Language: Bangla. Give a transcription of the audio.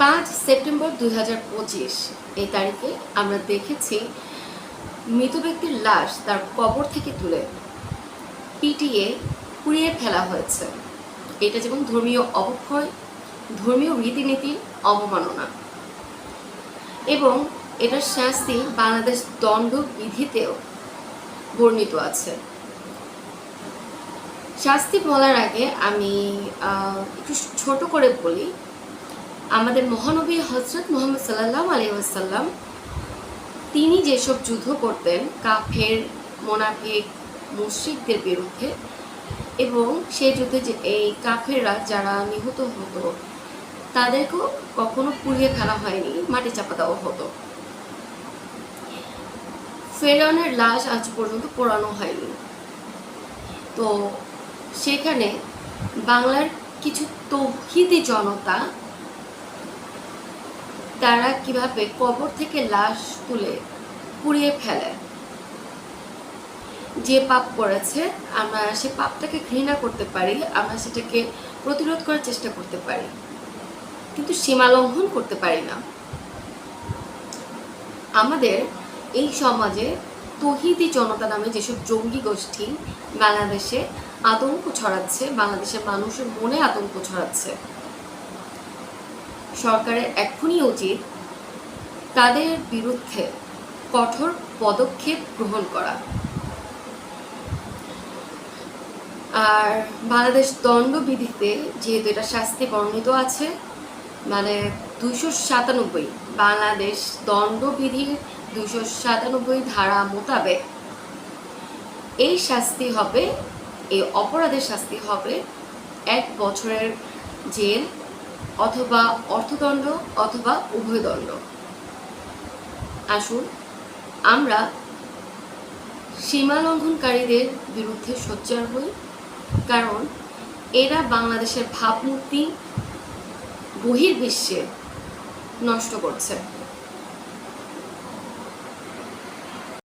5 সেপ্টেম্বর 2025 এই তারিখে আমরা দেখেছি মৃত ব্যক্তির লাশ তার কবর থেকে তুলে পিটিয়ে পুড়িয়ে ফেলা হয়েছে। এটা যেমন ধর্মীয় অবক্ষয়, ধর্মীয় রীতিনীতির অবমাননা এবং এটার শাস্তি বাংলাদেশ দণ্ডবিধিতেও বর্ণিত আছে। শাস্তি বলার আগে আমি একটু ছোট করে বলি, আমাদের মহানবী হযরত মুহাম্মদ সাল্লাল্লাহু আলাইহি ওয়াসাল্লাম তিনি যেসব যুদ্ধ করতেন কাফের, মুনাফিক, মুশরিকদের বিরুদ্ধে, এবং সেই যুদ্ধে যে এই কাফেররা যারা নিহত হতো তাদেরকেও কখনো পুড়িয়ে ফেলা হয়নি, মাটি চাপা দেওয়া হতো। ফেরাউনের লাশ আজ পর্যন্ত পোড়ানো হয়নি। তো সেখানে বাংলার কিছু তৌহিদি জনতা তারা কিভাবে কবর থেকে লাশ তুলে পুড়িয়ে ফেলে, যে পাপ করেছে আমরা সে পাপটাকে ঘৃণা করতে পারি, আমরা সেটাকে প্রতিরোধ করার চেষ্টা করতে পারি, কিন্তু সীমা লঙ্ঘন করতে পারি না। আমাদের এই সমাজে তৌহিদি জনতা নামে যেসব জঙ্গি গোষ্ঠী বাংলাদেশে আতঙ্ক ছড়াচ্ছে, বাংলাদেশের মানুষের মনে আতঙ্ক ছড়াচ্ছে, সরকারের এখনই উচিত তাদের বিরুদ্ধে কঠোর পদক্ষেপ গ্রহণ করা। আর বাংলাদেশ দণ্ডবিধিতে যেহেতু এটা শাস্তি বর্ণিত আছে, মানে 297 বাংলাদেশ দণ্ডবিধির 297 ধারা মোতাবেক এই শাস্তি হবে, এই অপরাধের শাস্তি হবে 1 বছরের জেল অথবা অর্থদণ্ড অথবা উভয় দণ্ড। আসুন আমরা সীমা লঙ্ঘনকারীদের বিরুদ্ধে সোচ্চার হই, কারণ এরা বাংলাদেশের ভাবমূর্তি বহির্বিশ্বে নষ্ট করছে।